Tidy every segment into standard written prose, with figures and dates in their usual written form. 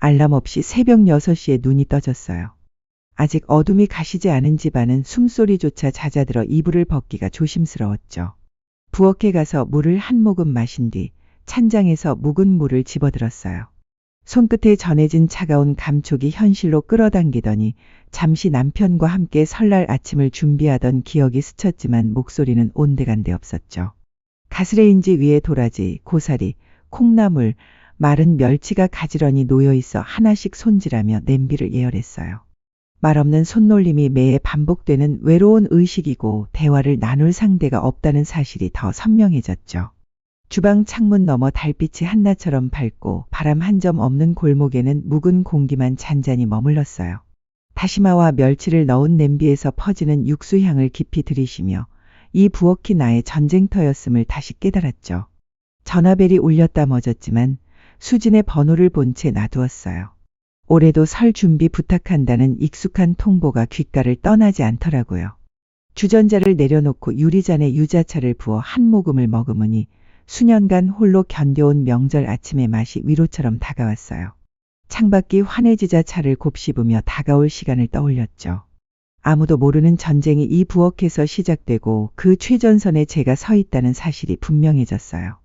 알람 없이 새벽 6시에 눈이 떠졌어요. 아직 어둠이 가시지 않은 집안은 숨소리조차 잦아들어 이불을 벗기가 조심스러웠죠. 부엌에 가서 물을 한 모금 마신 뒤 찬장에서 묵은 물을 집어들었어요. 손끝에 전해진 차가운 감촉이 현실로 끌어당기더니 잠시 남편과 함께 설날 아침을 준비하던 기억이 스쳤지만 목소리는 온데간데 없었죠. 가스레인지 위에 도라지, 고사리, 콩나물, 마른 멸치가 가지런히 놓여있어 하나씩 손질하며 냄비를 예열했어요. 말없는 손놀림이 매해 반복되는 외로운 의식이고 대화를 나눌 상대가 없다는 사실이 더 선명해졌죠. 주방 창문 너머 달빛이 한낮처럼 밝고 바람 한 점 없는 골목에는 묵은 공기만 잔잔히 머물렀어요. 다시마와 멸치를 넣은 냄비에서 퍼지는 육수 향을 깊이 들이쉬며 이 부엌이 나의 전쟁터였음을 다시 깨달았죠. 전화벨이 울렸다 멎었지만 수진의 번호를 본 채 놔두었어요. 올해도 설 준비 부탁한다는 익숙한 통보가 귓가를 떠나지 않더라고요. 주전자를 내려놓고 유리잔에 유자차를 부어 한 모금을 머금으니 수년간 홀로 견뎌온 명절 아침의 맛이 위로처럼 다가왔어요. 창밖이 환해지자 차를 곱씹으며 다가올 시간을 떠올렸죠. 아무도 모르는 전쟁이 이 부엌에서 시작되고 그 최전선에 제가 서 있다는 사실이 분명해졌어요.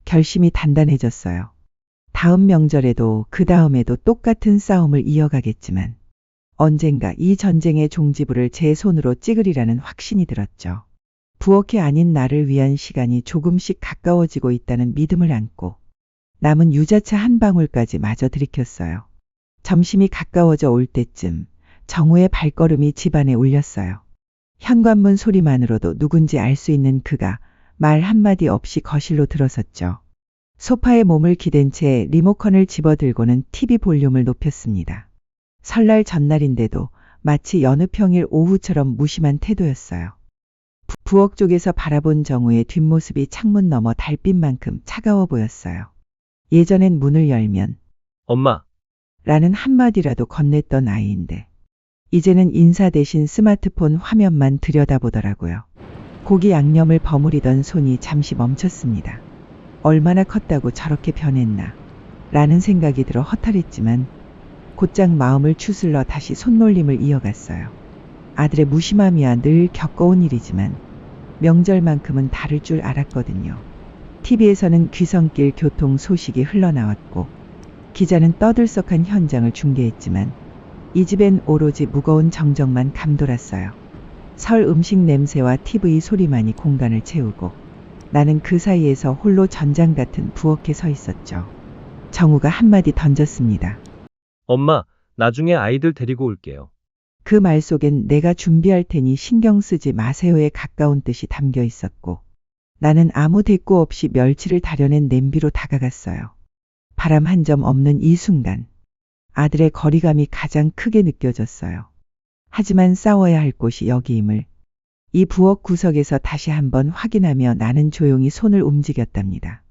결심이 단단해졌어요. 다음 명절에도 그 다음에도 똑같은 싸움을 이어가겠지만 언젠가 이 전쟁의 종지부를 제 손으로 찍으리라는 확신이 들었죠. 부엌이 아닌 나를 위한 시간이 조금씩 가까워지고 있다는 믿음을 안고 남은 유자차 한 방울까지 마저 들이켰어요. 점심이 가까워져 올 때쯤 정우의 발걸음이 집안에 울렸어요. 현관문 소리만으로도 누군지 알 수 있는 그가 말 한마디 없이 거실로 들어섰죠. 소파에 몸을 기댄 채 리모컨을 집어들고는 TV 볼륨을 높였습니다. 설날 전날인데도 마치 여느 평일 오후처럼 무심한 태도였어요. 부엌 쪽에서 바라본 정우의 뒷모습이 창문 너머 달빛만큼 차가워 보였어요. 예전엔 문을 열면 엄마, 라는 한마디라도 건넸던 아이인데 이제는 인사 대신 스마트폰 화면만 들여다보더라고요. 고기 양념을 버무리던 손이 잠시 멈췄습니다. 얼마나 컸다고 저렇게 변했나 라는 생각이 들어 허탈했지만 곧장 마음을 추슬러 다시 손놀림을 이어갔어요. 아들의 무심함이야 늘 겪어온 일이지만 명절만큼은 다를 줄 알았거든요. TV에서는 귀성길 교통 소식이 흘러나왔고 기자는 떠들썩한 현장을 중계했지만 이 집엔 오로지 무거운 정적만 감돌았어요. 설 음식 냄새와 TV 소리만이 공간을 채우고 나는 그 사이에서 홀로 전장 같은 부엌에 서 있었죠. 정우가 한마디 던졌습니다. 엄마, 나중에 아이들 데리고 올게요. 그 말 속엔 내가 준비할 테니 신경 쓰지 마세요에 가까운 뜻이 담겨 있었고 나는 아무 대꾸 없이 멸치를 다려낸 냄비로 다가갔어요. 바람 한 점 없는 이 순간 아들의 거리감이 가장 크게 느껴졌어요. 하지만 싸워야 할 곳이 여기임을 이 부엌 구석에서 다시 한번 확인하며 나는 조용히 손을 움직였답니다.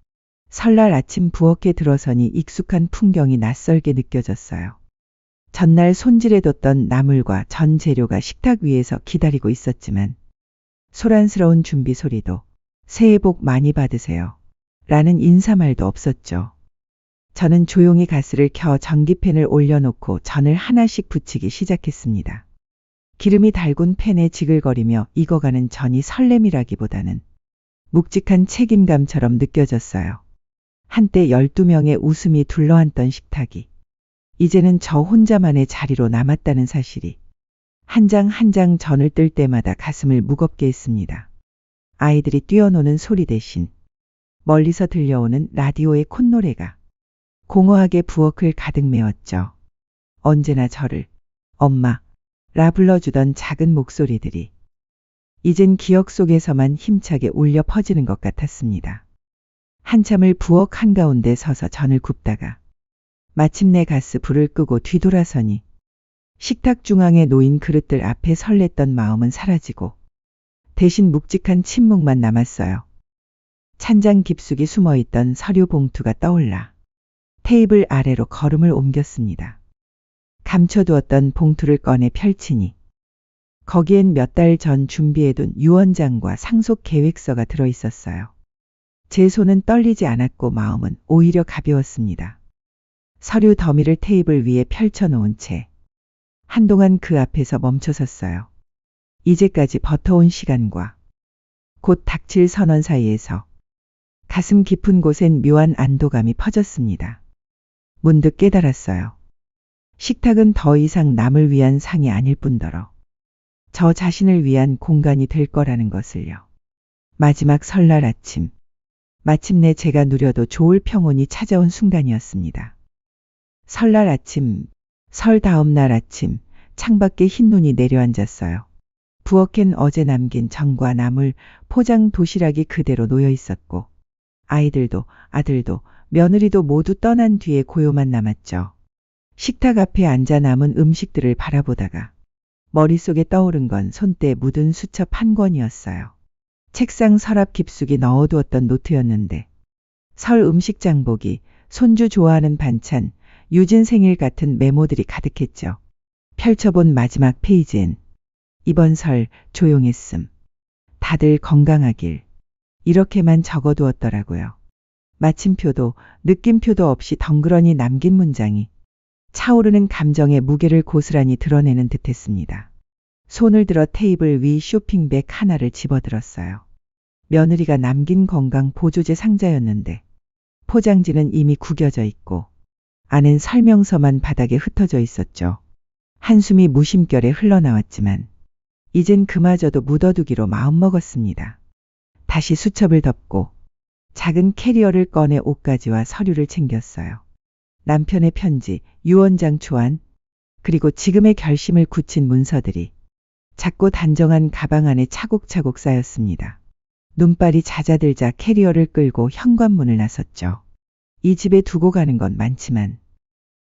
설날 아침 부엌에 들어서니 익숙한 풍경이 낯설게 느껴졌어요. 전날 손질해뒀던 나물과 전 재료가 식탁 위에서 기다리고 있었지만 소란스러운 준비 소리도 새해 복 많이 받으세요 라는 인사말도 없었죠. 저는 조용히 가스를 켜 전기팬을 올려놓고 전을 하나씩 부치기 시작했습니다. 기름이 달군 팬에 지글거리며 익어가는 전이 설렘이라기보다는 묵직한 책임감처럼 느껴졌어요. 한때 12명의 웃음이 둘러앉던 식탁이 이제는 저 혼자만의 자리로 남았다는 사실이 한 장 한 장 전을 뜰 때마다 가슴을 무겁게 했습니다. 아이들이 뛰어노는 소리 대신 멀리서 들려오는 라디오의 콧노래가 공허하게 부엌을 가득 메웠죠. 언제나 저를 엄마 라 불러주던 작은 목소리들이 이젠 기억 속에서만 힘차게 울려 퍼지는 것 같았습니다. 한참을 부엌 한가운데 서서 전을 굽다가 마침내 가스 불을 끄고 뒤돌아서니 식탁 중앙에 놓인 그릇들 앞에 설렜던 마음은 사라지고 대신 묵직한 침묵만 남았어요. 찬장 깊숙이 숨어있던 서류 봉투가 떠올라 테이블 아래로 걸음을 옮겼습니다. 감춰두었던 봉투를 꺼내 펼치니 거기엔 몇 달 전 준비해둔 유언장과 상속 계획서가 들어있었어요. 제 손은 떨리지 않았고 마음은 오히려 가벼웠습니다. 서류 더미를 테이블 위에 펼쳐놓은 채 한동안 그 앞에서 멈춰섰어요. 이제까지 버텨온 시간과 곧 닥칠 선언 사이에서 가슴 깊은 곳엔 묘한 안도감이 퍼졌습니다. 문득 깨달았어요. 식탁은 더 이상 남을 위한 상이 아닐 뿐더러 저 자신을 위한 공간이 될 거라는 것을요. 마지막 설날 아침, 마침내 제가 누려도 좋을 평온이 찾아온 순간이었습니다. 설날 아침, 설 다음 날 아침, 창밖에 흰눈이 내려앉았어요. 부엌엔 어제 남긴 전과 나물, 포장 도시락이 그대로 놓여 있었고, 아이들도, 아들도, 며느리도 모두 떠난 뒤에 고요만 남았죠. 식탁 앞에 앉아 남은 음식들을 바라보다가 머릿속에 떠오른 건 손때 묻은 수첩 한 권이었어요. 책상 서랍 깊숙이 넣어두었던 노트였는데 설 음식 장보기, 손주 좋아하는 반찬, 유진 생일 같은 메모들이 가득했죠. 펼쳐본 마지막 페이지엔 이번 설 조용했음. 다들 건강하길. 이렇게만 적어두었더라고요. 마침표도 느낌표도 없이 덩그러니 남긴 문장이 차오르는 감정의 무게를 고스란히 드러내는 듯했습니다. 손을 들어 테이블 위 쇼핑백 하나를 집어들었어요. 며느리가 남긴 건강 보조제 상자였는데 포장지는 이미 구겨져 있고 안엔 설명서만 바닥에 흩어져 있었죠. 한숨이 무심결에 흘러나왔지만 이젠 그마저도 묻어두기로 마음먹었습니다. 다시 수첩을 덮고 작은 캐리어를 꺼내 옷가지와 서류를 챙겼어요. 남편의 편지, 유언장 초안, 그리고 지금의 결심을 굳힌 문서들이 작고 단정한 가방 안에 차곡차곡 쌓였습니다. 눈발이 잦아들자 캐리어를 끌고 현관문을 나섰죠. 이 집에 두고 가는 건 많지만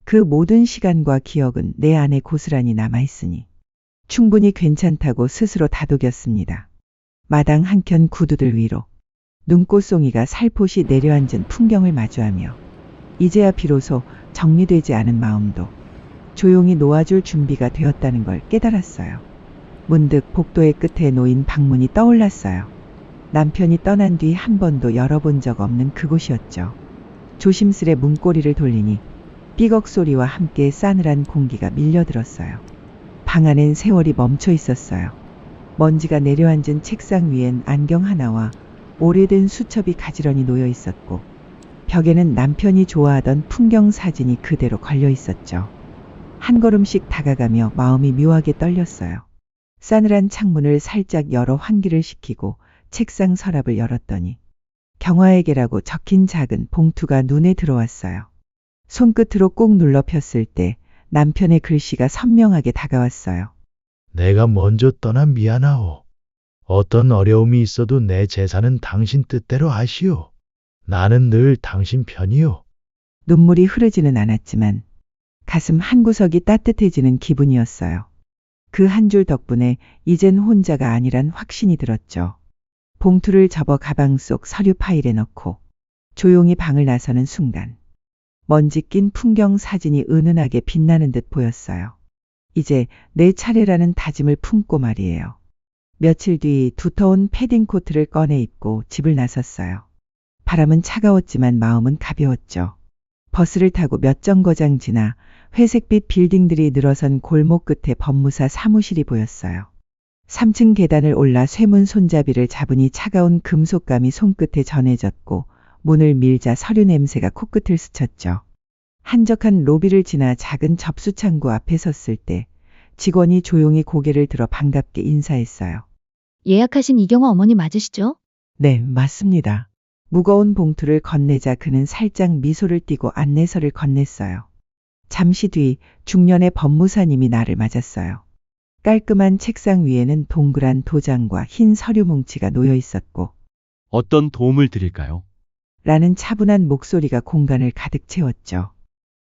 그 모든 시간과 기억은 내 안에 고스란히 남아있으니 충분히 괜찮다고 스스로 다독였습니다. 마당 한켠 구두들 위로 눈꽃송이가 살포시 내려앉은 풍경을 마주하며 이제야 비로소 정리되지 않은 마음도 조용히 놓아줄 준비가 되었다는 걸 깨달았어요. 문득 복도의 끝에 놓인 방문이 떠올랐어요. 남편이 떠난 뒤 한 번도 열어본 적 없는 그곳이었죠. 조심스레 문고리를 돌리니 삐걱 소리와 함께 싸늘한 공기가 밀려들었어요. 방 안엔 세월이 멈춰 있었어요. 먼지가 내려앉은 책상 위엔 안경 하나와 오래된 수첩이 가지런히 놓여 있었고 벽에는 남편이 좋아하던 풍경 사진이 그대로 걸려 있었죠. 한 걸음씩 다가가며 마음이 묘하게 떨렸어요. 싸늘한 창문을 살짝 열어 환기를 시키고 책상 서랍을 열었더니 경화에게라고 적힌 작은 봉투가 눈에 들어왔어요. 손끝으로 꾹 눌러 폈을 때 남편의 글씨가 선명하게 다가왔어요. 내가 먼저 떠나 미안하오. 어떤 어려움이 있어도 내 재산은 당신 뜻대로 하시오. 나는 늘 당신 편이오. 눈물이 흐르지는 않았지만 가슴 한구석이 따뜻해지는 기분이었어요. 그 한 줄 덕분에 이젠 혼자가 아니란 확신이 들었죠. 봉투를 접어 가방 속 서류 파일에 넣고 조용히 방을 나서는 순간 먼지 낀 풍경 사진이 은은하게 빛나는 듯 보였어요. 이제 내 차례라는 다짐을 품고 말이에요. 며칠 뒤 두터운 패딩 코트를 꺼내 입고 집을 나섰어요. 바람은 차가웠지만 마음은 가벼웠죠. 버스를 타고 몇 정거장 지나 회색빛 빌딩들이 늘어선 골목 끝에 법무사 사무실이 보였어요. 3층 계단을 올라 쇠문 손잡이를 잡으니 차가운 금속감이 손끝에 전해졌고 문을 밀자 서류 냄새가 코끝을 스쳤죠. 한적한 로비를 지나 작은 접수창구 앞에 섰을 때 직원이 조용히 고개를 들어 반갑게 인사했어요. 예약하신 이경화 어머니 맞으시죠? 네, 맞습니다. 무거운 봉투를 건네자 그는 살짝 미소를 띠고 안내서를 건넸어요. 잠시 뒤 중년의 법무사님이 나를 맞았어요. 깔끔한 책상 위에는 동그란 도장과 흰 서류 뭉치가 놓여 있었고 어떤 도움을 드릴까요? 라는 차분한 목소리가 공간을 가득 채웠죠.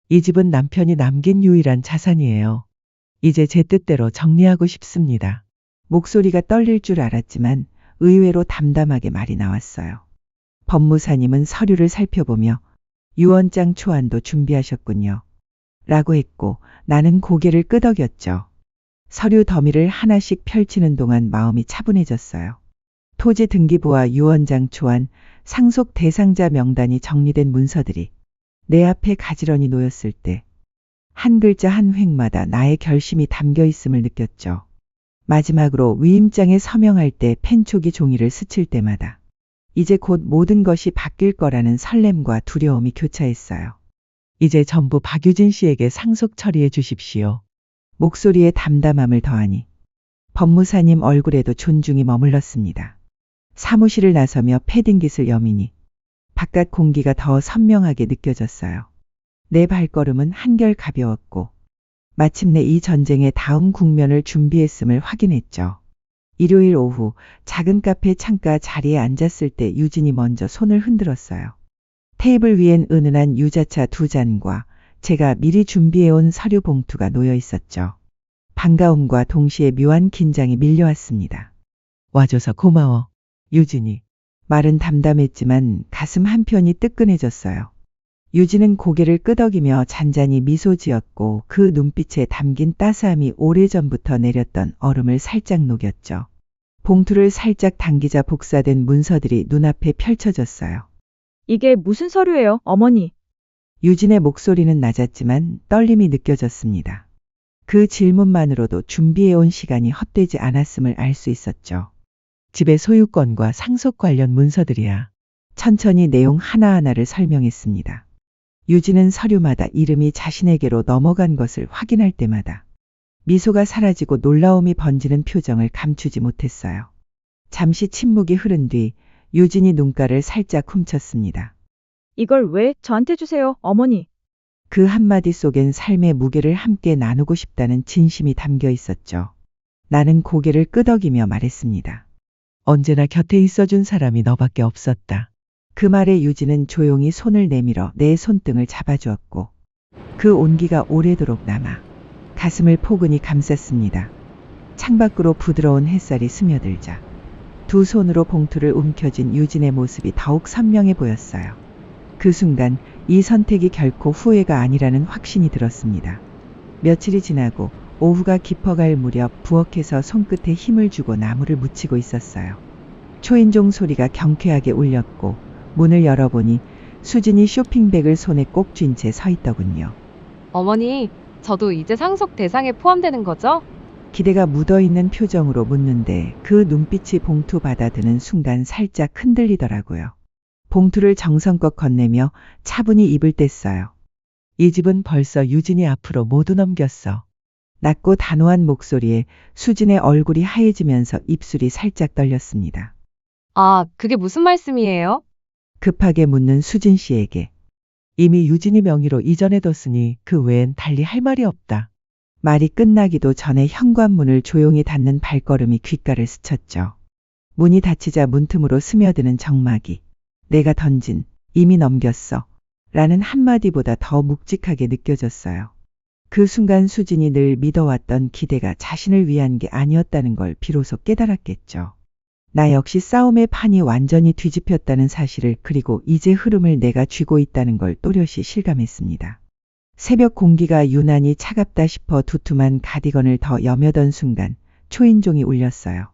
이 집은 남편이 남긴 유일한 자산이에요. 이제 제 뜻대로 정리하고 싶습니다. 목소리가 떨릴 줄 알았지만 의외로 담담하게 말이 나왔어요. 법무사님은 서류를 살펴보며 유언장 초안도 준비하셨군요. 라고 했고 나는 고개를 끄덕였죠. 서류 더미를 하나씩 펼치는 동안 마음이 차분해졌어요. 토지 등기부와 유언장 초안, 상속 대상자 명단이 정리된 문서들이 내 앞에 가지런히 놓였을 때 한 글자 한 획마다 나의 결심이 담겨 있음을 느꼈죠. 마지막으로 위임장에 서명할 때 펜촉이 종이를 스칠 때마다 이제 곧 모든 것이 바뀔 거라는 설렘과 두려움이 교차했어요. 이제 전부 박유진 씨에게 상속 처리해 주십시오. 목소리에 담담함을 더하니 법무사님 얼굴에도 존중이 머물렀습니다. 사무실을 나서며 패딩깃을 여미니 바깥 공기가 더 선명하게 느껴졌어요. 내 발걸음은 한결 가벼웠고 마침내 이 전쟁의 다음 국면을 준비했음을 확인했죠. 일요일 오후 작은 카페 창가 자리에 앉았을 때 유진이 먼저 손을 흔들었어요. 테이블 위엔 은은한 유자차 2잔과 제가 미리 준비해온 서류 봉투가 놓여 있었죠. 반가움과 동시에 묘한 긴장이 밀려왔습니다. 와줘서 고마워, 유진이. 말은 담담했지만 가슴 한편이 뜨끈해졌어요. 유진은 고개를 끄덕이며 잔잔히 미소 지었고 그 눈빛에 담긴 따스함이 오래전부터 내렸던 얼음을 살짝 녹였죠. 봉투를 살짝 당기자 복사된 문서들이 눈앞에 펼쳐졌어요. 이게 무슨 서류예요, 어머니? 유진의 목소리는 낮았지만 떨림이 느껴졌습니다. 그 질문만으로도 준비해온 시간이 헛되지 않았음을 알 수 있었죠. 집의 소유권과 상속 관련 문서들이야. 천천히 내용 하나하나를 설명했습니다. 유진은 서류마다 이름이 자신에게로 넘어간 것을 확인할 때마다 미소가 사라지고 놀라움이 번지는 표정을 감추지 못했어요. 잠시 침묵이 흐른 뒤 유진이 눈가를 살짝 훔쳤습니다. 이걸 왜 저한테 주세요, 어머니? 그 한마디 속엔 삶의 무게를 함께 나누고 싶다는 진심이 담겨 있었죠. 나는 고개를 끄덕이며 말했습니다. 언제나 곁에 있어준 사람이 너밖에 없었다. 그 말에 유진은 조용히 손을 내밀어 내 손등을 잡아주었고 그 온기가 오래도록 남아 가슴을 포근히 감쌌습니다. 창밖으로 부드러운 햇살이 스며들자 두 손으로 봉투를 움켜쥔 유진의 모습이 더욱 선명해 보였어요. 그 순간 이 선택이 결코 후회가 아니라는 확신이 들었습니다. 며칠이 지나고 오후가 깊어갈 무렵 부엌에서 손끝에 힘을 주고 나무를 묻히고 있었어요. 초인종 소리가 경쾌하게 울렸고 문을 열어보니 수진이 쇼핑백을 손에 꼭 쥔 채 서 있더군요. 어머니, 저도 이제 상속 대상에 포함되는 거죠? 기대가 묻어있는 표정으로 묻는데 그 눈빛이 봉투 받아드는 순간 살짝 흔들리더라고요. 봉투를 정성껏 건네며 차분히 입을 뗐어요. 이 집은 벌써 유진이 앞으로 모두 넘겼어. 낮고 단호한 목소리에 수진의 얼굴이 하얘지면서 입술이 살짝 떨렸습니다. 아, 그게 무슨 말씀이에요? 급하게 묻는 수진 씨에게. 이미 유진이 명의로 이전해뒀으니 그 외엔 달리 할 말이 없다. 말이 끝나기도 전에 현관문을 조용히 닫는 발걸음이 귓가를 스쳤죠. 문이 닫히자 문틈으로 스며드는 정막이 내가 던진 이미 넘겼어 라는 한마디보다 더 묵직하게 느껴졌어요. 그 순간 수진이 늘 믿어왔던 기대가 자신을 위한 게 아니었다는 걸 비로소 깨달았겠죠. 나 역시 싸움의 판이 완전히 뒤집혔다는 사실을 그리고 이제 흐름을 내가 쥐고 있다는 걸 또렷이 실감했습니다. 새벽 공기가 유난히 차갑다 싶어 두툼한 가디건을 더 여며던 순간 초인종이 울렸어요.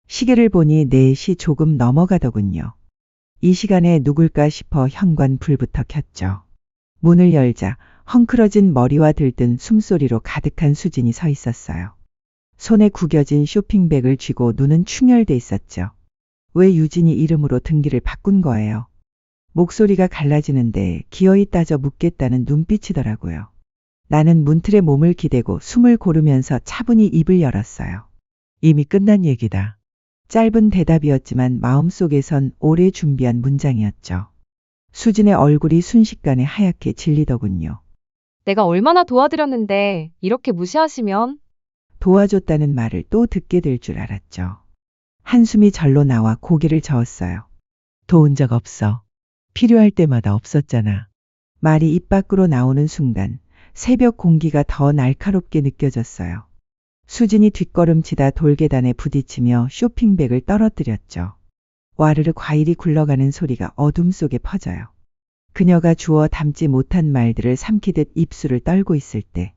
시계를 보니 4시 조금 넘어가더군요. 이 시간에 누굴까 싶어 현관 불부터 켰죠. 문을 열자 헝클어진 머리와 들뜬 숨소리로 가득한 수진이 서 있었어요. 손에 구겨진 쇼핑백을 쥐고 눈은 충혈돼 있었죠. 왜 유진이 이름으로 등기를 바꾼 거예요? 목소리가 갈라지는데 기어이 따져 묻겠다는 눈빛이더라고요. 나는 문틀에 몸을 기대고 숨을 고르면서 차분히 입을 열었어요. 이미 끝난 얘기다. 짧은 대답이었지만 마음속에선 오래 준비한 문장이었죠. 수진의 얼굴이 순식간에 하얗게 질리더군요. 내가 얼마나 도와드렸는데 이렇게 무시하시면? 도와줬다는 말을 또 듣게 될 줄 알았죠. 한숨이 절로 나와 고개를 저었어요. 도운 적 없어. 필요할 때마다 없었잖아. 말이 입 밖으로 나오는 순간 새벽 공기가 더 날카롭게 느껴졌어요. 수진이 뒷걸음치다 돌계단에 부딪히며 쇼핑백을 떨어뜨렸죠. 와르르 과일이 굴러가는 소리가 어둠 속에 퍼져요. 그녀가 주워 담지 못한 말들을 삼키듯 입술을 떨고 있을 때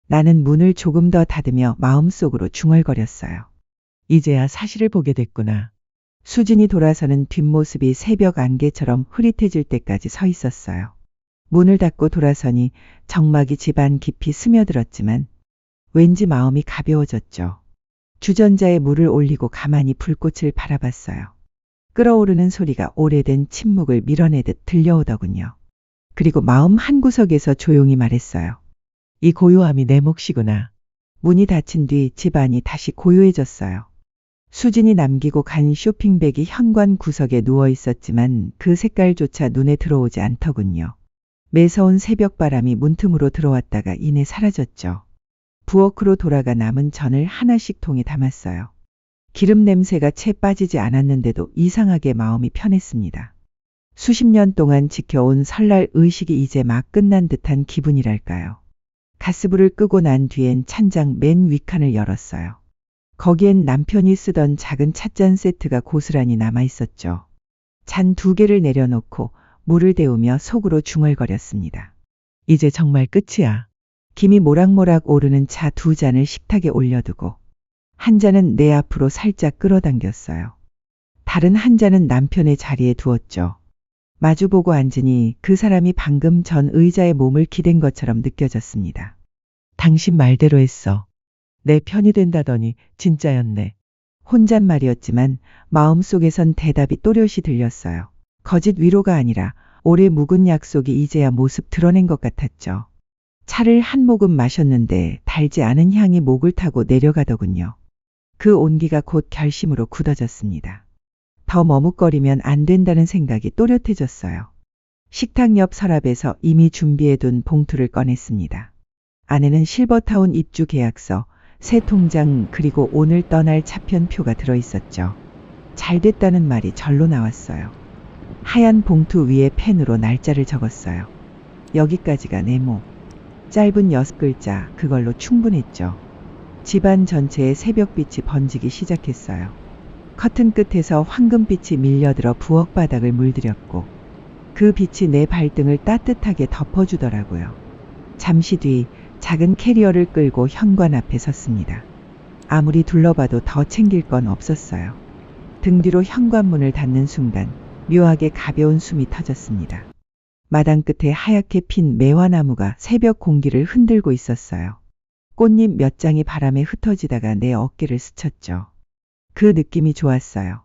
나는 문을 조금 더 닫으며 마음속으로 중얼거렸어요. 이제야 사실을 보게 됐구나. 수진이 돌아서는 뒷모습이 새벽 안개처럼 흐릿해질 때까지 서 있었어요. 문을 닫고 돌아서니 정막이 집안 깊이 스며들었지만 왠지 마음이 가벼워졌죠. 주전자에 물을 올리고 가만히 불꽃을 바라봤어요. 끓어오르는 소리가 오래된 침묵을 밀어내듯 들려오더군요. 그리고 마음 한구석에서 조용히 말했어요. 이 고요함이 내 몫이구나. 문이 닫힌 뒤 집안이 다시 고요해졌어요. 수진이 남기고 간 쇼핑백이 현관 구석에 누워 있었지만 그 색깔조차 눈에 들어오지 않더군요. 매서운 새벽바람이 문틈으로 들어왔다가 이내 사라졌죠. 부엌으로 돌아가 남은 전을 하나씩 통에 담았어요. 기름 냄새가 채 빠지지 않았는데도 이상하게 마음이 편했습니다. 수십 년 동안 지켜온 설날 의식이 이제 막 끝난 듯한 기분이랄까요. 가스불을 끄고 난 뒤엔 찬장 맨 윗칸을 열었어요. 거기엔 남편이 쓰던 작은 찻잔 세트가 고스란히 남아 있었죠. 잔 2개를 내려놓고 물을 데우며 속으로 중얼거렸습니다. 이제 정말 끝이야. 김이 모락모락 오르는 차 2잔을 식탁에 올려두고 한 잔은 내 앞으로 살짝 끌어당겼어요. 다른 한 잔은 남편의 자리에 두었죠. 마주보고 앉으니 그 사람이 방금 전 의자에 몸을 기댄 것처럼 느껴졌습니다. 당신 말대로 했어. 내 편이 된다더니 진짜였네. 혼잣말이었지만 마음속에선 대답이 또렷이 들렸어요. 거짓 위로가 아니라 오래 묵은 약속이 이제야 모습 드러낸 것 같았죠. 차를 한 모금 마셨는데 달지 않은 향이 목을 타고 내려가더군요. 그 온기가 곧 결심으로 굳어졌습니다. 더 머뭇거리면 안 된다는 생각이 또렷해졌어요. 식탁 옆 서랍에서 이미 준비해둔 봉투를 꺼냈습니다. 안에는 실버타운 입주 계약서, 새 통장 그리고 오늘 떠날 차편표가 들어있었죠. 잘 됐다는 말이 절로 나왔어요. 하얀 봉투 위에 펜으로 날짜를 적었어요. 여기까지가 네모. 짧은 6글자 그걸로 충분했죠. 집안 전체에 새벽빛이 번지기 시작했어요. 커튼 끝에서 황금빛이 밀려들어 부엌 바닥을 물들였고 그 빛이 내 발등을 따뜻하게 덮어주더라고요. 잠시 뒤 작은 캐리어를 끌고 현관 앞에 섰습니다. 아무리 둘러봐도 더 챙길 건 없었어요. 등 뒤로 현관문을 닫는 순간 묘하게 가벼운 숨이 터졌습니다. 마당 끝에 하얗게 핀 매화나무가 새벽 공기를 흔들고 있었어요. 꽃잎 몇 장이 바람에 흩어지다가 내 어깨를 스쳤죠. 그 느낌이 좋았어요.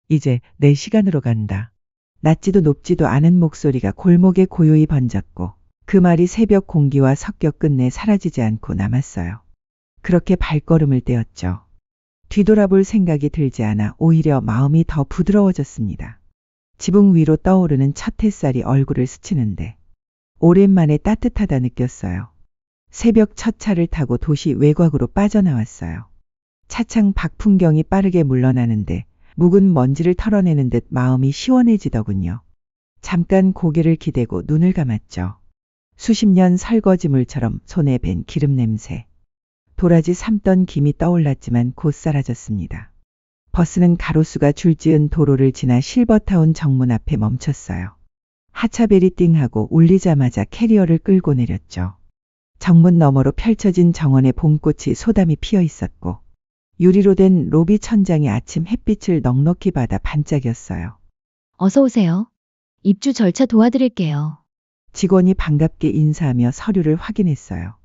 이제 내 시간으로 간다. 낮지도 높지도 않은 목소리가 골목에 고요히 번졌고 그 말이 새벽 공기와 섞여 끝내 사라지지 않고 남았어요. 그렇게 발걸음을 떼었죠. 뒤돌아볼 생각이 들지 않아 오히려 마음이 더 부드러워졌습니다. 지붕 위로 떠오르는 첫 햇살이 얼굴을 스치는데 오랜만에 따뜻하다 느꼈어요. 새벽 첫 차를 타고 도시 외곽으로 빠져나왔어요. 차창 밖 풍경이 빠르게 물러나는데 묵은 먼지를 털어내는 듯 마음이 시원해지더군요. 잠깐 고개를 기대고 눈을 감았죠. 수십 년 설거지물처럼 손에 밴 기름 냄새. 도라지 삶던 김이 떠올랐지만 곧 사라졌습니다. 버스는 가로수가 줄지은 도로를 지나 실버타운 정문 앞에 멈췄어요. 하차벨이 띵하고 울리자마자 캐리어를 끌고 내렸죠. 정문 너머로 펼쳐진 정원에 봄꽃이 소담이 피어 있었고 유리로 된 로비 천장이 아침 햇빛을 넉넉히 받아 반짝였어요. 어서 오세요. 입주 절차 도와드릴게요. 직원이 반갑게 인사하며 서류를 확인했어요.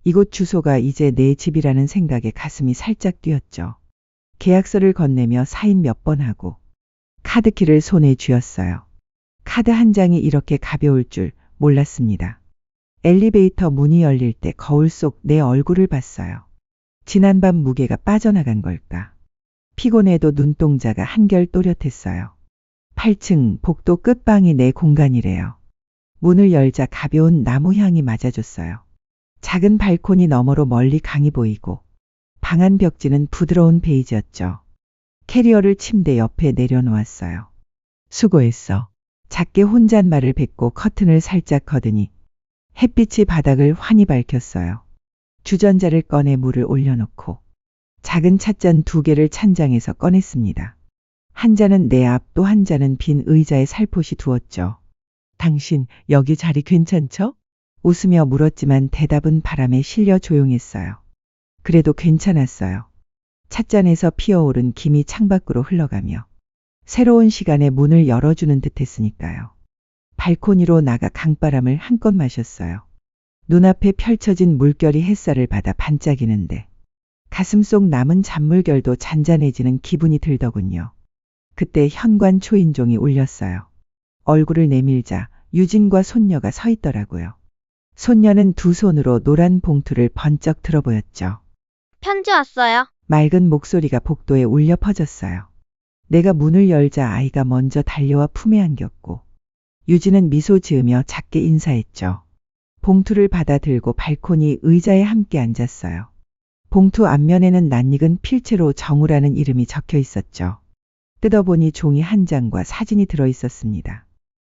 이곳 주소가 이제 내 집이라는 생각에 가슴이 살짝 뛰었죠. 계약서를 건네며 사인 몇 번 하고 카드키를 손에 쥐었어요. 카드 한 장이 이렇게 가벼울 줄 몰랐습니다. 엘리베이터 문이 열릴 때 거울 속 내 얼굴을 봤어요. 지난밤 무게가 빠져나간 걸까. 피곤해도 눈동자가 한결 또렷했어요. 8층 복도 끝방이 내 공간이래요. 문을 열자 가벼운 나무 향이 맞아줬어요. 작은 발코니 너머로 멀리 강이 보이고 방 안 벽지는 부드러운 베이지였죠. 캐리어를 침대 옆에 내려놓았어요. 수고했어. 작게 혼잣말을 뱉고 커튼을 살짝 걷으니 햇빛이 바닥을 환히 밝혔어요. 주전자를 꺼내 물을 올려놓고 작은 찻잔 2개를 찬장에서 꺼냈습니다. 한 잔은 내 앞, 또 한 잔은 빈 의자에 살포시 두었죠. 당신 여기 자리 괜찮죠? 웃으며 물었지만 대답은 바람에 실려 조용했어요. 그래도 괜찮았어요. 찻잔에서 피어오른 김이 창밖으로 흘러가며 새로운 시간에 문을 열어주는 듯 했으니까요. 발코니로 나가 강바람을 한껏 마셨어요. 눈앞에 펼쳐진 물결이 햇살을 받아 반짝이는데 가슴 속 남은 잔물결도 잔잔해지는 기분이 들더군요. 그때 현관 초인종이 울렸어요. 얼굴을 내밀자 유진과 손녀가 서 있더라고요. 손녀는 두 손으로 노란 봉투를 번쩍 들어 보였죠. 편지 왔어요. 맑은 목소리가 복도에 울려 퍼졌어요. 내가 문을 열자 아이가 먼저 달려와 품에 안겼고 유진은 미소 지으며 작게 인사했죠. 봉투를 받아 들고 발코니 의자에 함께 앉았어요. 봉투 앞면에는 낯익은 필체로 정우라는 이름이 적혀 있었죠. 뜯어보니 종이 한 장과 사진이 들어 있었습니다.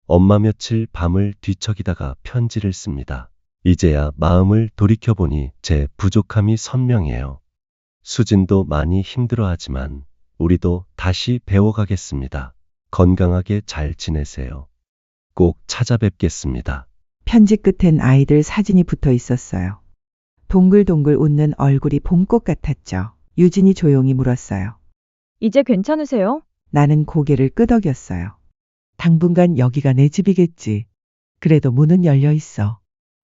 엄마 며칠 밤을 뒤척이다가 편지를 씁니다. 이제야 마음을 돌이켜보니 제 부족함이 선명해요. 수진도 많이 힘들어하지만 우리도 다시 배워가겠습니다. 건강하게 잘 지내세요. 꼭 찾아뵙겠습니다. 편지 끝엔 아이들 사진이 붙어 있었어요. 동글동글 웃는 얼굴이 봄꽃 같았죠. 유진이 조용히 물었어요. 이제 괜찮으세요? 나는 고개를 끄덕였어요. 당분간 여기가 내 집이겠지. 그래도 문은 열려 있어.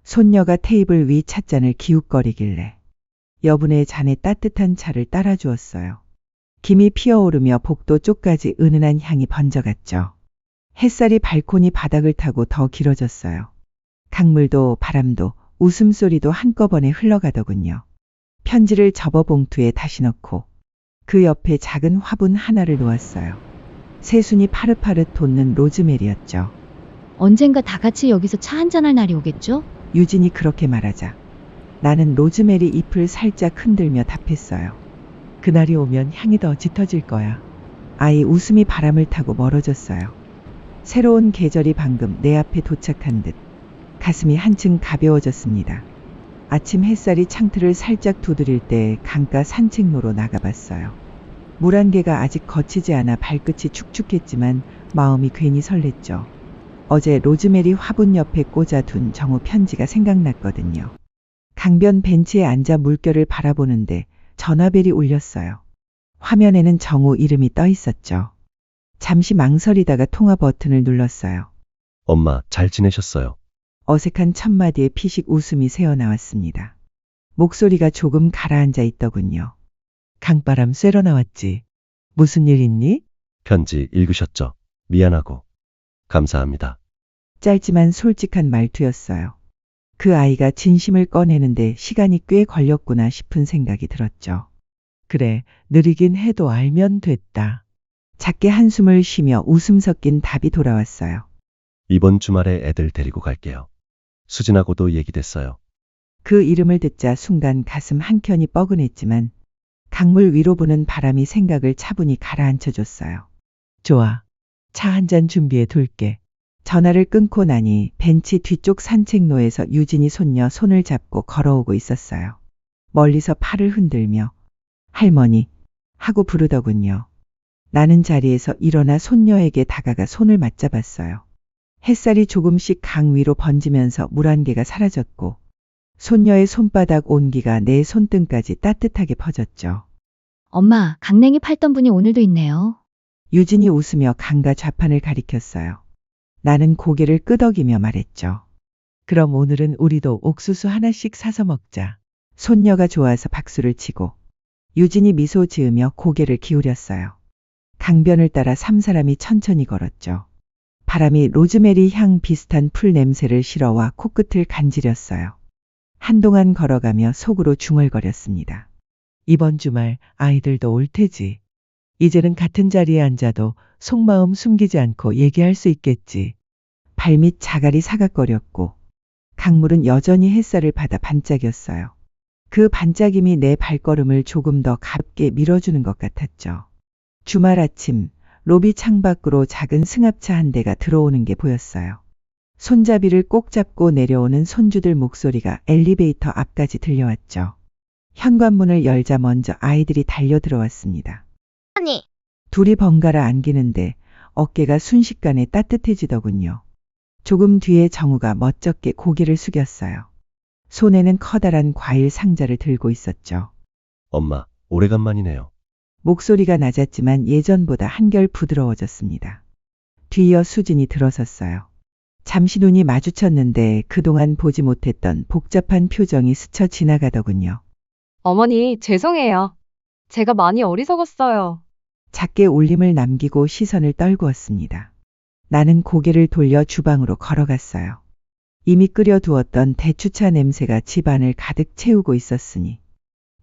손녀가 테이블 위 찻잔을 기웃거리길래 여분의 잔에 따뜻한 차를 따라주었어요. 김이 피어오르며 복도 쪽까지 은은한 향이 번져갔죠. 햇살이 발코니 바닥을 타고 더 길어졌어요. 강물도 바람도 웃음소리도 한꺼번에 흘러가더군요. 편지를 접어 봉투에 다시 넣고 그 옆에 작은 화분 하나를 놓았어요. 새순이 파릇파릇 돋는 로즈메리였죠. 언젠가 다 같이 여기서 차 한잔할 날이 오겠죠? 유진이 그렇게 말하자 나는 로즈메리 잎을 살짝 흔들며 답했어요. 그날이 오면 향이 더 짙어질 거야. 아이 웃음이 바람을 타고 멀어졌어요. 새로운 계절이 방금 내 앞에 도착한 듯 가슴이 한층 가벼워졌습니다. 아침 햇살이 창틀을 살짝 두드릴 때 강가 산책로로 나가봤어요. 물 한 개가 아직 거치지 않아 발끝이 축축했지만 마음이 괜히 설렜죠. 어제 로즈메리 화분 옆에 꽂아둔 정우 편지가 생각났거든요. 강변 벤치에 앉아 물결을 바라보는데 전화벨이 울렸어요. 화면에는 정우 이름이 떠 있었죠. 잠시 망설이다가 통화 버튼을 눌렀어요. 엄마 잘 지내셨어요? 어색한 첫마디에 피식 웃음이 새어나왔습니다. 목소리가 조금 가라앉아 있더군요. 강바람 쐬러 나왔지. 무슨 일 있니? 편지 읽으셨죠? 미안하고 감사합니다. 짧지만 솔직한 말투였어요. 그 아이가 진심을 꺼내는데 시간이 꽤 걸렸구나 싶은 생각이 들었죠. 그래, 느리긴 해도 알면 됐다. 작게 한숨을 쉬며 웃음 섞인 답이 돌아왔어요. 이번 주말에 애들 데리고 갈게요. 수진하고도 얘기됐어요. 그 이름을 듣자 순간 가슴 한켠이 뻐근했지만 강물 위로 부는 바람이 생각을 차분히 가라앉혀줬어요. 좋아. 차 한 잔 준비해 둘게. 전화를 끊고 나니 벤치 뒤쪽 산책로에서 유진이 손녀 손을 잡고 걸어오고 있었어요. 멀리서 팔을 흔들며 할머니 하고 부르더군요. 나는 자리에서 일어나 손녀에게 다가가 손을 맞잡았어요. 햇살이 조금씩 강 위로 번지면서 물 한 개가 사라졌고 손녀의 손바닥 온기가 내 손등까지 따뜻하게 퍼졌죠. 엄마, 강냉이 팔던 분이 오늘도 있네요. 유진이 웃으며 강가 좌판을 가리켰어요. 나는 고개를 끄덕이며 말했죠. 그럼 오늘은 우리도 옥수수 하나씩 사서 먹자. 손녀가 좋아서 박수를 치고 유진이 미소 지으며 고개를 기울였어요. 강변을 따라 3사람이 천천히 걸었죠. 바람이 로즈메리 향 비슷한 풀 냄새를 실어와 코끝을 간지렸어요. 한동안 걸어가며 속으로 중얼거렸습니다. 이번 주말 아이들도 올 테지. 이제는 같은 자리에 앉아도 속마음 숨기지 않고 얘기할 수 있겠지. 발밑 자갈이 사각거렸고 강물은 여전히 햇살을 받아 반짝였어요. 그 반짝임이 내 발걸음을 조금 더 가볍게 밀어주는 것 같았죠. 주말 아침 로비 창밖으로 작은 승합차 한 대가 들어오는 게 보였어요. 손잡이를 꼭 잡고 내려오는 손주들 목소리가 엘리베이터 앞까지 들려왔죠. 현관문을 열자 먼저 아이들이 달려 들어왔습니다. 아니, 둘이 번갈아 안기는데 어깨가 순식간에 따뜻해지더군요. 조금 뒤에 정우가 멋쩍게 고개를 숙였어요. 손에는 커다란 과일 상자를 들고 있었죠. 엄마, 오래간만이네요. 목소리가 낮았지만 예전보다 한결 부드러워졌습니다. 뒤이어 수진이 들어섰어요. 잠시 눈이 마주쳤는데 그동안 보지 못했던 복잡한 표정이 스쳐 지나가더군요. 어머니, 죄송해요. 제가 많이 어리석었어요. 작게 울림을 남기고 시선을 떨구었습니다. 나는 고개를 돌려 주방으로 걸어갔어요. 이미 끓여두었던 대추차 냄새가 집안을 가득 채우고 있었으니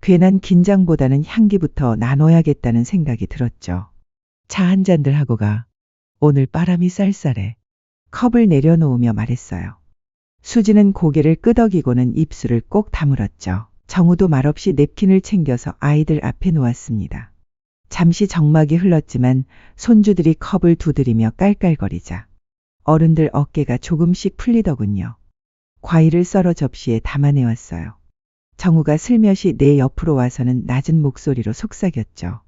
괜한 긴장보다는 향기부터 나눠야겠다는 생각이 들었죠. 차 한 잔들 하고 가. 오늘 바람이 쌀쌀해. 컵을 내려놓으며 말했어요. 수지는 고개를 끄덕이고는 입술을 꼭 다물었죠. 정우도 말없이 냅킨을 챙겨서 아이들 앞에 놓았습니다. 잠시 정막이 흘렀지만 손주들이 컵을 두드리며 깔깔거리자 어른들 어깨가 조금씩 풀리더군요. 과일을 썰어 접시에 담아내왔어요. 정우가 슬며시 내 옆으로 와서는 낮은 목소리로 속삭였죠.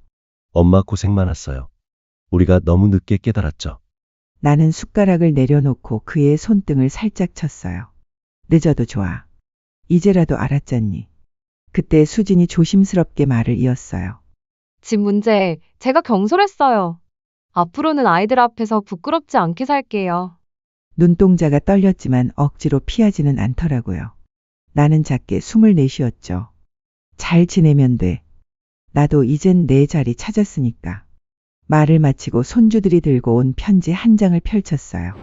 엄마 고생 많았어요. 우리가 너무 늦게 깨달았죠. 나는 숟가락을 내려놓고 그의 손등을 살짝 쳤어요. 늦어도 좋아. 이제라도 알았잖니. 그때 수진이 조심스럽게 말을 이었어요. 집 문제 제가 경솔했어요. 앞으로는 아이들 앞에서 부끄럽지 않게 살게요. 눈동자가 떨렸지만 억지로 피하지는 않더라고요. 나는 작게 숨을 내쉬었죠. 잘 지내면 돼. 나도 이젠 내 자리 찾았으니까. 말을 마치고 손주들이 들고 온 편지 한 장을 펼쳤어요.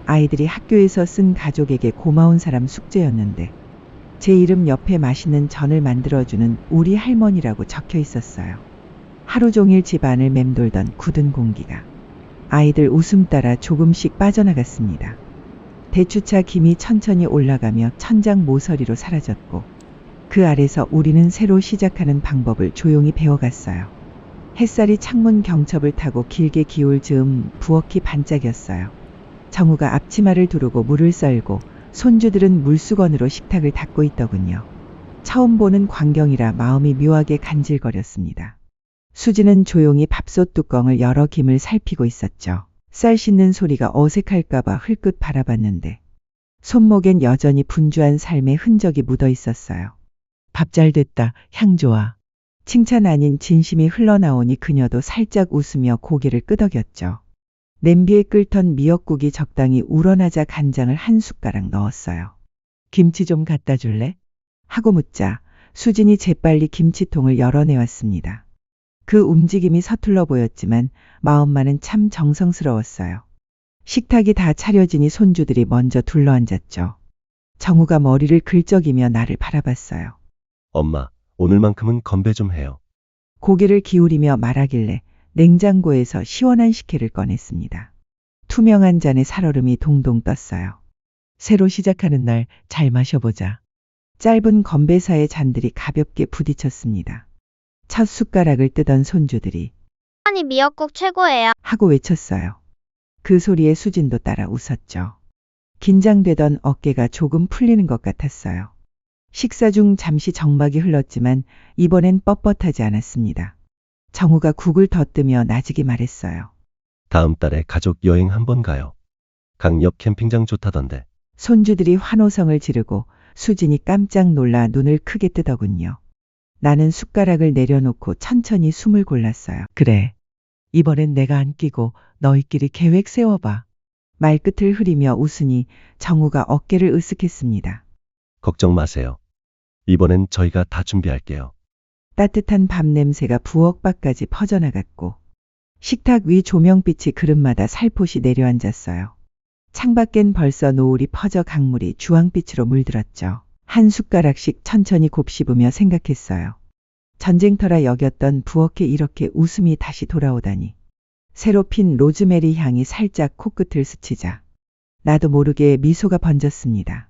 아이들이 학교에서 쓴 가족에게 고마운 사람 숙제였는데 제 이름 옆에 맛있는 전을 만들어주는 우리 할머니라고 적혀 있었어요. 하루 종일 집안을 맴돌던 굳은 공기가 아이들 웃음 따라 조금씩 빠져나갔습니다. 대추차 김이 천천히 올라가며 천장 모서리로 사라졌고 그 아래서 우리는 새로 시작하는 방법을 조용히 배워갔어요. 햇살이 창문 경첩을 타고 길게 기울 즈음 부엌이 반짝였어요. 정우가 앞치마를 두르고 물을 썰고 손주들은 물수건으로 식탁을 닦고 있더군요. 처음 보는 광경이라 마음이 묘하게 간질거렸습니다. 수지는 조용히 밥솥 뚜껑을 열어 김을 살피고 있었죠. 쌀 씻는 소리가 어색할까봐 흘끗 바라봤는데 손목엔 여전히 분주한 삶의 흔적이 묻어 있었어요. 밥 잘 됐다. 향 좋아. 칭찬 아닌 진심이 흘러나오니 그녀도 살짝 웃으며 고개를 끄덕였죠. 냄비에 끓던 미역국이 적당히 우러나자 간장을 한 숟가락 넣었어요. 김치 좀 갖다 줄래? 하고 묻자 수진이 재빨리 김치통을 열어내왔습니다. 그 움직임이 서툴러 보였지만 마음만은 참 정성스러웠어요. 식탁이 다 차려지니 손주들이 먼저 둘러앉았죠. 정우가 머리를 긁적이며 나를 바라봤어요. 엄마, 오늘만큼은 건배 좀 해요. 고개를 기울이며 말하길래 냉장고에서 시원한 식혜를 꺼냈습니다. 투명한 잔에 살얼음이 동동 떴어요. 새로 시작하는 날 잘 마셔보자. 짧은 건배사의 잔들이 가볍게 부딪혔습니다. 첫 숟가락을 뜨던 손주들이 할머니 미역국 최고예요. 하고 외쳤어요. 그 소리에 수진도 따라 웃었죠. 긴장되던 어깨가 조금 풀리는 것 같았어요. 식사 중 잠시 정막이 흘렀지만 이번엔 뻣뻣하지 않았습니다. 정우가 국을 더 뜨며 나직이 말했어요. 다음 달에 가족 여행 한번 가요. 강옆 캠핑장 좋다던데. 손주들이 환호성을 지르고 수진이 깜짝 놀라 눈을 크게 뜨더군요. 나는 숟가락을 내려놓고 천천히 숨을 골랐어요. 그래. 이번엔 내가 안 끼고 너희끼리 계획 세워봐. 말끝을 흐리며 웃으니 정우가 어깨를 으쓱했습니다. 걱정 마세요. 이번엔 저희가 다 준비할게요. 따뜻한 밥 냄새가 부엌 밖까지 퍼져나갔고 식탁 위 조명빛이 그릇마다 살포시 내려앉았어요. 창밖엔 벌써 노을이 퍼져 강물이 주황빛으로 물들었죠. 한 숟가락씩 천천히 곱씹으며 생각했어요. 전쟁터라 여겼던 부엌에 이렇게 웃음이 다시 돌아오다니. 새로 핀 로즈메리 향이 살짝 코끝을 스치자 나도 모르게 미소가 번졌습니다.